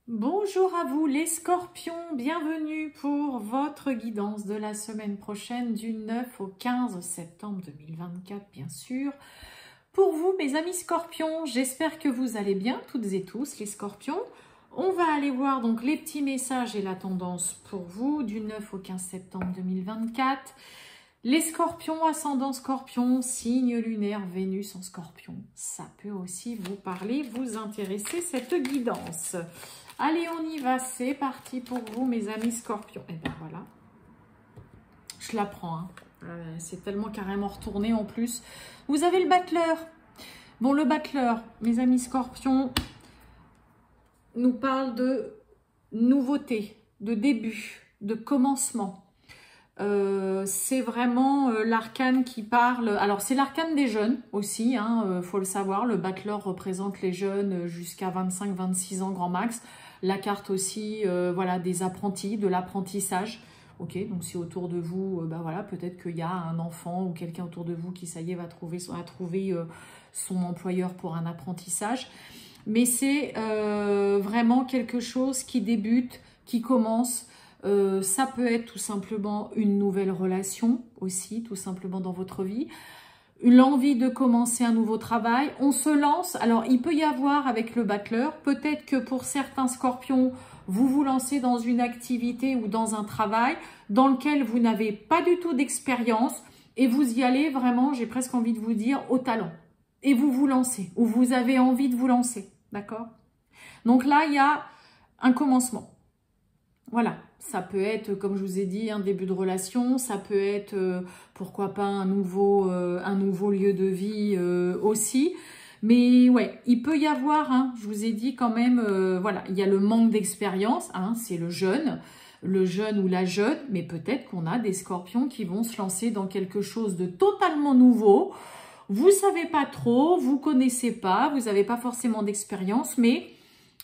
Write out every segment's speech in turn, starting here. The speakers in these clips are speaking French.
Bonjour à vous les scorpions, bienvenue pour votre guidance de la semaine prochaine du 9 au 15 septembre 2024 bien sûr. Pour vous mes amis scorpions, j'espère que vous allez bien toutes et tous les scorpions. On va aller voir donc les petits messages et la tendance pour vous du 9 au 15 septembre 2024. Les scorpions, ascendant scorpion, signe lunaire, Vénus en scorpion. Ça peut aussi vous parler, vous intéresser cette guidance. Allez, on y va, c'est parti pour vous, mes amis scorpions. Et ben voilà, je la prends. Hein. C'est tellement carrément retourné en plus. Vous avez le battleur. Bon, le battleur, mes amis scorpions, nous parle de nouveauté, de début, de commencement. C'est vraiment l'arcane qui parle. Alors, c'est l'arcane des jeunes aussi, hein, faut le savoir. Le battleur représente les jeunes jusqu'à 25-26 ans grand max. La carte aussi, voilà, des apprentis, de l'apprentissage. Ok, donc si autour de vous, ben voilà, peut-être qu'il y a un enfant ou quelqu'un autour de vous qui, ça y est, va trouver son employeur pour un apprentissage. Mais c'est vraiment quelque chose qui débute, qui commence. Ça peut être tout simplement une nouvelle relation aussi, tout simplement dans votre vie. L'envie de commencer un nouveau travail, on se lance. Alors, il peut y avoir avec le battleur, peut-être que pour certains scorpions, vous vous lancez dans une activité ou dans un travail dans lequel vous n'avez pas du tout d'expérience et vous y allez vraiment, j'ai presque envie de vous dire, au talent. Et vous vous lancez, ou vous avez envie de vous lancer, d'accord? Donc là, il y a un commencement. Voilà, ça peut être, comme je vous ai dit, un début de relation, ça peut être, pourquoi pas, un nouveau lieu de vie aussi. Mais ouais, il peut y avoir, hein, je vous ai dit quand même, voilà, il y a le manque d'expérience, hein, c'est le jeune ou la jeune, mais peut-être qu'on a des scorpions qui vont se lancer dans quelque chose de totalement nouveau. Vous savez pas trop, vous connaissez pas, vous n'avez pas forcément d'expérience, mais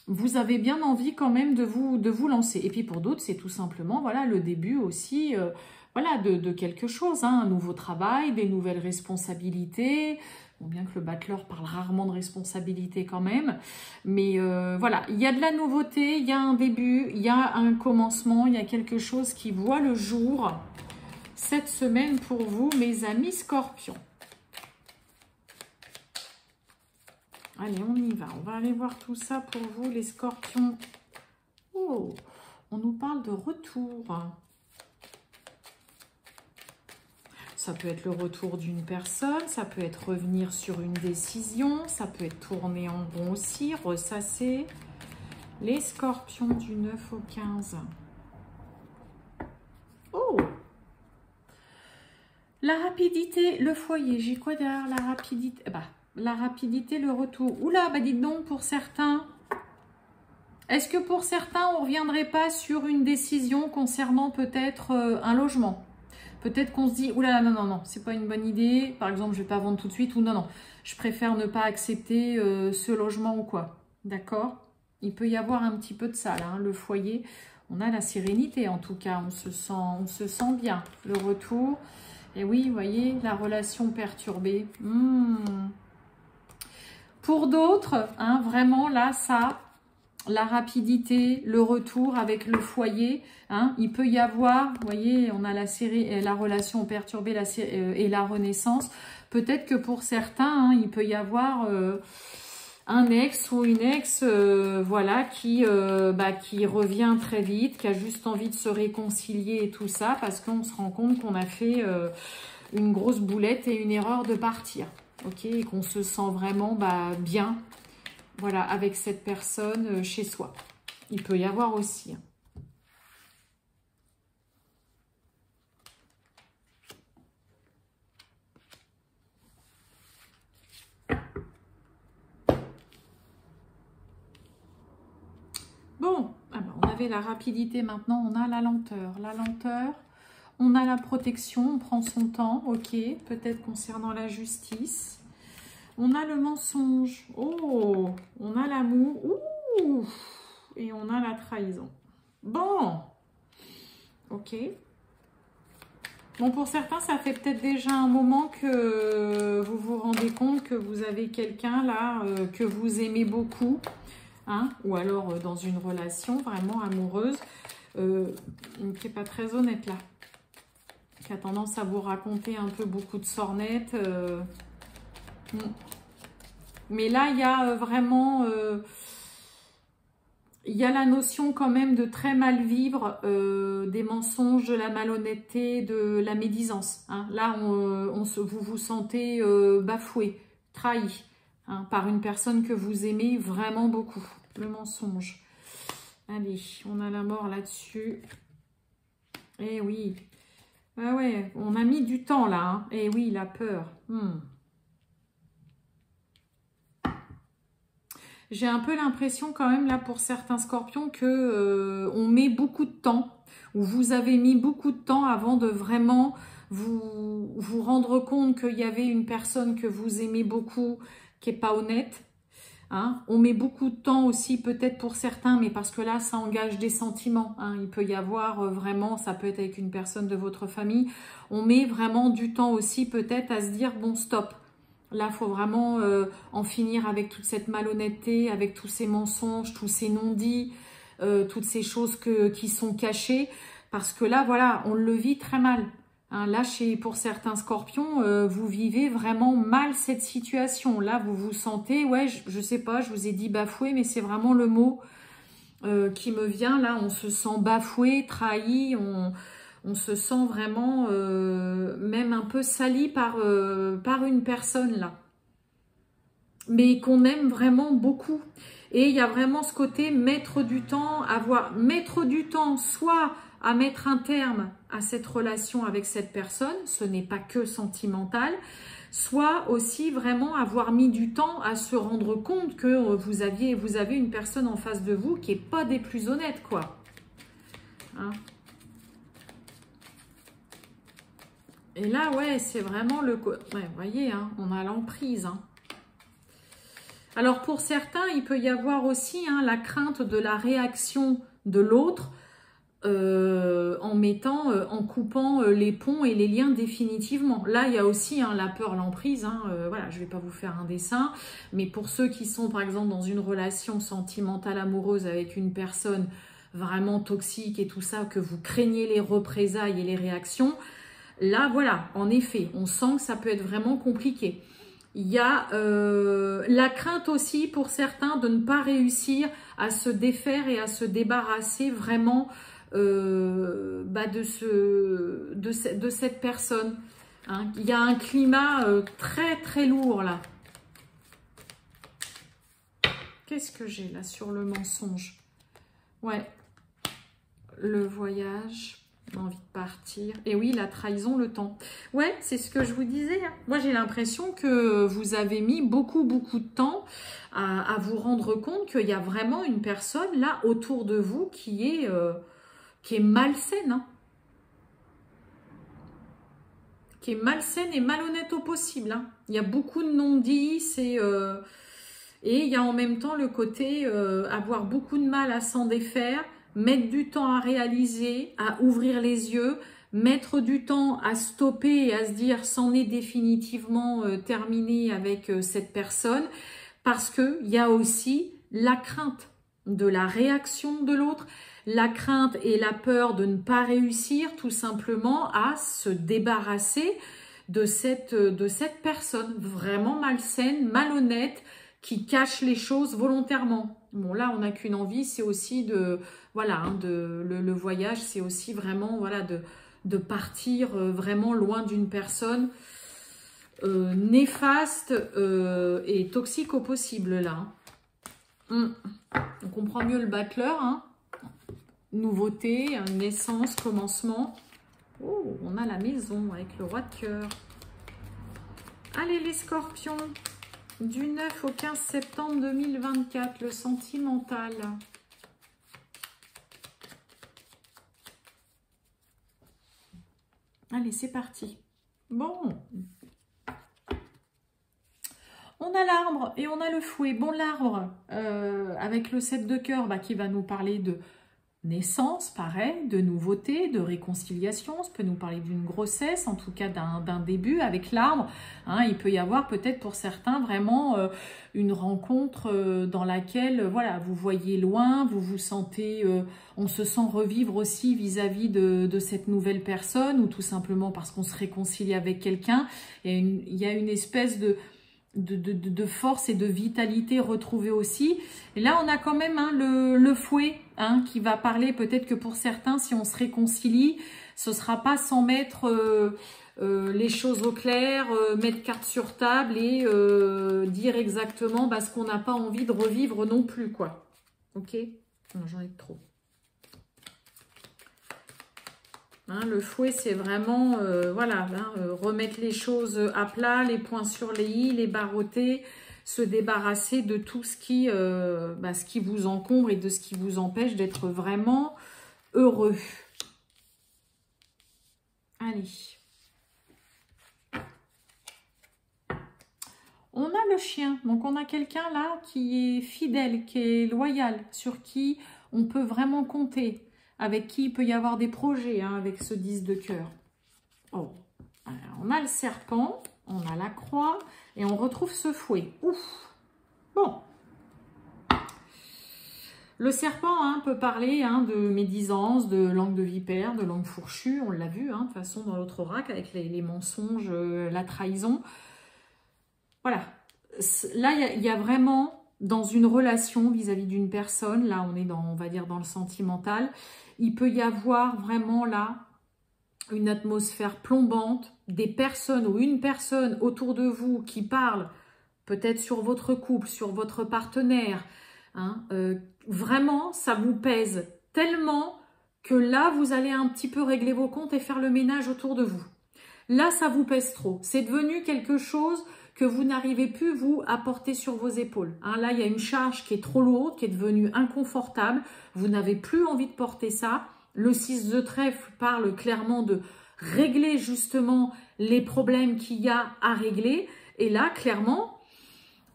vous avez bien envie quand même de vous lancer. Et puis pour d'autres, c'est tout simplement voilà, le début aussi voilà, de quelque chose, hein, un nouveau travail, des nouvelles responsabilités. Bon, bien que le battleur parle rarement de responsabilité quand même. Mais voilà, il y a de la nouveauté, il y a un début, il y a un commencement, il y a quelque chose qui voit le jour cette semaine pour vous, mes amis scorpions. Allez, on y va. On va aller voir tout ça pour vous, les scorpions. Oh, on nous parle de retour. Ça peut être le retour d'une personne, ça peut être revenir sur une décision, ça peut être tourner en rond aussi, ressasser. Les scorpions du 9 au 15. Oh! La rapidité, le foyer. J'ai quoi derrière la rapidité? Bah, la rapidité, le retour. Oula, bah dites donc, pour certains, est-ce que pour certains, on ne reviendrait pas sur une décision concernant peut-être un logement? Peut-être qu'on se dit, oula, non, non, non, c'est pas une bonne idée. Par exemple, je ne vais pas vendre tout de suite ou non, non, je préfère ne pas accepter ce logement ou quoi. D'accord? Il peut y avoir un petit peu de ça, là, hein, le foyer. On a la sérénité, en tout cas, on se sent bien. Le retour, et oui, vous voyez, la relation perturbée. Pour d'autres, hein, vraiment là, ça, la rapidité, le retour avec le foyer, hein, il peut y avoir, vous voyez, on a la relation perturbée et la renaissance. Peut-être que pour certains, hein, il peut y avoir un ex ou une ex, voilà, qui revient très vite, qui a juste envie de se réconcilier et tout ça, parce qu'on se rend compte qu'on a fait une grosse boulette et une erreur de partir. Ok, et qu'on se sent vraiment bien, voilà, avec cette personne chez soi. Il peut y avoir aussi. Bon, alors on avait la rapidité, maintenant on a la lenteur. La lenteur, on a la protection, on prend son temps, ok, peut-être concernant la justice. On a le mensonge, oh, on a l'amour, ouh, et on a la trahison. Bon, ok. Bon, pour certains, ça fait peut-être déjà un moment que vous vous rendez compte que vous avez quelqu'un là que vous aimez beaucoup. hein, ou alors dans une relation vraiment amoureuse qui n'est pas très honnête là, qui a tendance à vous raconter un peu beaucoup de sornettes. Mais là, il y a vraiment... il y a la notion quand même de très mal vivre, des mensonges, de la malhonnêteté, de la médisance. Hein. Là, vous vous sentez bafoué, trahi, hein, par une personne que vous aimez vraiment beaucoup. Le mensonge. Allez, on a la mort là-dessus. Eh oui. Ah ouais, on a mis du temps là. Hein. Eh oui, la peur. J'ai un peu l'impression quand même là pour certains scorpions que on met beaucoup de temps, ou vous avez mis beaucoup de temps avant de vraiment vous rendre compte qu'il y avait une personne que vous aimez beaucoup qui n'est pas honnête. Hein. On met beaucoup de temps aussi peut-être pour certains, mais parce que là ça engage des sentiments. Hein. Il peut y avoir vraiment, ça peut être avec une personne de votre famille, on met vraiment du temps aussi peut-être à se dire bon stop. Là, il faut vraiment en finir avec toute cette malhonnêteté, avec tous ces mensonges, tous ces non-dits, toutes ces choses qui sont cachées. Parce que là, voilà, on le vit très mal. Hein, là, pour certains scorpions, vous vivez vraiment mal cette situation. Là, vous vous sentez, ouais, je sais pas, je vous ai dit bafoué, mais c'est vraiment le mot qui me vient. Là, on se sent bafoué, trahi, on se sent vraiment même un peu sali par une personne là. Mais qu'on aime vraiment beaucoup. Et il y a vraiment ce côté mettre du temps, mettre du temps soit à mettre un terme à cette relation avec cette personne, ce n'est pas que sentimental, soit aussi vraiment avoir mis du temps à se rendre compte que vous avez une personne en face de vous qui n'est pas des plus honnêtes, quoi. Hein? Et là, ouais, c'est vraiment le... Ouais, vous voyez, hein, on a l'emprise. Hein. Alors, pour certains, il peut y avoir aussi hein, la crainte de la réaction de l'autre en coupant les ponts et les liens définitivement. Là, il y a aussi hein, la peur, l'emprise. Hein, voilà, je ne vais pas vous faire un dessin. Mais pour ceux qui sont, par exemple, dans une relation sentimentale amoureuse avec une personne vraiment toxique et tout ça, que vous craignez les représailles et les réactions... Là, voilà, en effet, on sent que ça peut être vraiment compliqué. Il y a la crainte aussi pour certains de ne pas réussir à se défaire et à se débarrasser vraiment de cette personne. Hein. Il y a un climat très très lourd là. Qu'est-ce que j'ai là sur le mensonge? Ouais, le voyage... envie de partir. Et oui, la trahison, le temps. Ouais, c'est ce que je vous disais. Hein. Moi, j'ai l'impression que vous avez mis beaucoup de temps à vous rendre compte qu'il y a vraiment une personne là autour de vous qui est malsaine. Hein. Qui est malsaine et malhonnête au possible. Hein. Il y a beaucoup de non-dits. Et il y a en même temps le côté avoir beaucoup de mal à s'en défaire, mettre du temps à réaliser, à ouvrir les yeux, mettre du temps à stopper et à se dire c'en est définitivement terminé avec cette personne, parce qu'il y a aussi la crainte de la réaction de l'autre, la crainte et la peur de ne pas réussir tout simplement à se débarrasser de cette personne vraiment malsaine, malhonnête, qui cache les choses volontairement. Bon, là, on n'a qu'une envie, c'est aussi de... Voilà, hein, le voyage, c'est aussi vraiment voilà, de partir vraiment loin d'une personne néfaste et toxique au possible, là. On comprend mieux le battleur. Hein. Nouveauté, naissance, commencement. Oh, on a la maison avec le roi de cœur. Allez, les scorpions. Du 9 au 15 septembre 2024, le sentimental. Allez, c'est parti. Bon. On a l'arbre et on a le fouet. Bon, l'arbre, avec le 7 de cœur, qui va nous parler de naissance, pareil, de nouveauté, de réconciliation. Ça peut nous parler d'une grossesse, en tout cas d'un début avec l'arbre. Hein, il peut y avoir peut-être pour certains vraiment une rencontre dans laquelle voilà, vous voyez loin, vous vous sentez, on se sent revivre aussi vis-à-vis de cette nouvelle personne, ou tout simplement parce qu'on se réconcilie avec quelqu'un. Il y a une espèce de force et de vitalité retrouvée aussi. Et là, on a quand même hein, le fouet hein, qui va parler. Peut-être que pour certains, si on se réconcilie, ce ne sera pas sans mettre les choses au clair, mettre carte sur table et dire exactement ce qu'on n'a pas envie de revivre non plus, quoi. Ok? J'en ai trop. Hein, le fouet, c'est vraiment, voilà, hein, remettre les choses à plat, les points sur les i, les barreauter, se débarrasser de tout ce qui vous encombre et de ce qui vous empêche d'être vraiment heureux. Allez. On a le chien, donc on a quelqu'un là qui est fidèle, qui est loyal, sur qui on peut vraiment compter. Avec qui il peut y avoir des projets, hein, avec ce 10 de cœur. Oh. Alors, on a le serpent, on a la croix, et on retrouve ce fouet. Ouf. Bon. Le serpent hein, peut parler hein, de médisance, de langue de vipère, de langue fourchue. On l'a vu, hein, de toute façon, dans l'autre oracle, avec les mensonges, la trahison. Voilà. Là, il y a vraiment... Dans une relation vis-à-vis d'une personne, là on est dans, on va dire dans le sentimental, il peut y avoir vraiment là une atmosphère plombante, des personnes ou une personne autour de vous qui parle peut-être sur votre couple, sur votre partenaire. Hein, vraiment, ça vous pèse tellement que là, vous allez un petit peu régler vos comptes et faire le ménage autour de vous. Là, ça vous pèse trop. C'est devenu quelque chose que vous n'arrivez plus, vous, à porter sur vos épaules. Hein, là, il y a une charge qui est trop lourde, qui est devenue inconfortable. Vous n'avez plus envie de porter ça. Le 6 de trèfle parle clairement de régler justement les problèmes qu'il y a à régler. Et là, clairement,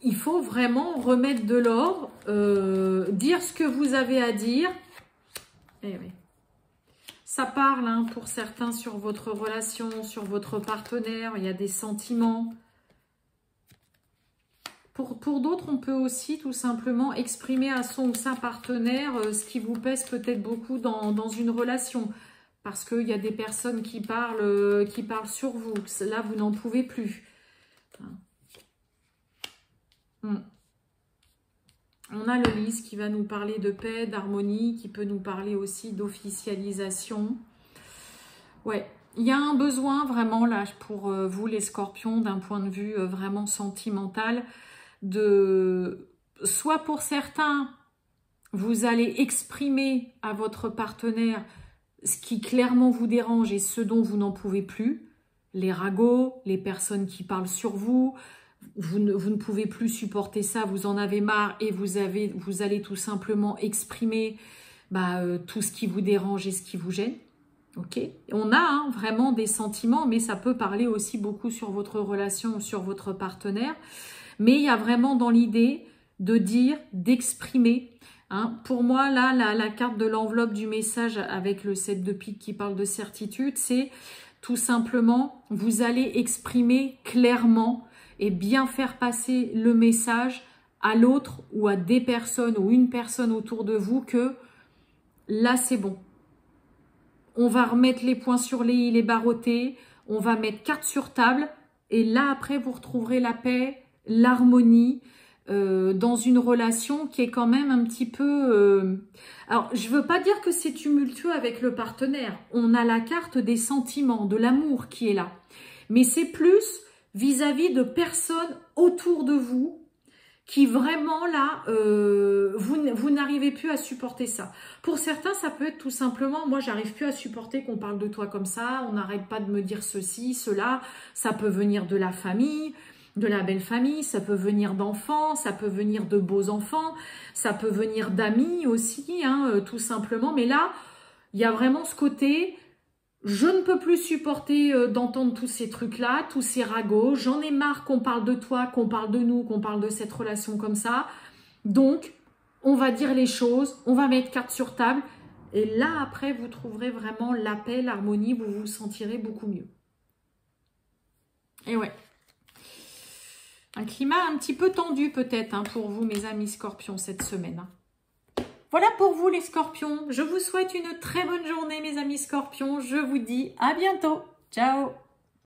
il faut vraiment remettre de l'ordre, dire ce que vous avez à dire. Eh oui. Ça parle hein, pour certains sur votre relation, sur votre partenaire. Il y a des sentiments. Pour d'autres, on peut aussi tout simplement exprimer à son ou sa partenaire ce qui vous pèse peut-être beaucoup dans une relation. Parce qu'il y a des personnes qui parlent sur vous. Là, vous n'en pouvez plus. On a le lys qui va nous parler de paix, d'harmonie, qui peut nous parler aussi d'officialisation. Ouais, il y a un besoin vraiment là pour vous les scorpions d'un point de vue vraiment sentimental. Soit pour certains, vous allez exprimer à votre partenaire ce qui clairement vous dérange et ce dont vous n'en pouvez plus. Les ragots, les personnes qui parlent sur vous, vous ne pouvez plus supporter ça, vous en avez marre et vous allez tout simplement exprimer tout ce qui vous dérange et ce qui vous gêne. Okay. On a hein, vraiment des sentiments, mais ça peut parler aussi beaucoup sur votre relation, sur votre partenaire. Mais il y a vraiment dans l'idée de dire, d'exprimer. Hein. Pour moi, là, la carte de l'enveloppe du message avec le 7 de pique qui parle de certitude, c'est tout simplement, vous allez exprimer clairement et bien faire passer le message à l'autre ou à des personnes ou une personne autour de vous que là, c'est bon. On va remettre les points sur les i, les barreauter, on va mettre carte sur table et là, après, vous retrouverez la paix, l'harmonie dans une relation qui est quand même un petit peu... Alors, je ne veux pas dire que c'est tumultueux avec le partenaire. On a la carte des sentiments, de l'amour qui est là. Mais c'est plus vis-à-vis de personnes autour de vous qui vraiment là, vous n'arrivez plus à supporter ça. Pour certains, ça peut être tout simplement, moi j'arrive plus à supporter qu'on parle de toi comme ça, on n'arrête pas de me dire ceci, cela, ça peut venir de la famille, de la belle famille, ça peut venir d'enfants, ça peut venir de beaux enfants, ça peut venir d'amis aussi, hein, tout simplement. Mais là, il y a vraiment ce côté, je ne peux plus supporter d'entendre tous ces trucs-là, tous ces ragots. J'en ai marre qu'on parle de toi, qu'on parle de nous, qu'on parle de cette relation comme ça. Donc, on va dire les choses, on va mettre carte sur table Et là, après, vous trouverez vraiment la paix, l'harmonie, vous vous sentirez beaucoup mieux. Et ouais. Un climat un petit peu tendu peut-être hein, pour vous, mes amis scorpions, cette semaine. Voilà pour vous, les scorpions. Je vous souhaite une très bonne journée, mes amis scorpions. Je vous dis à bientôt. Ciao!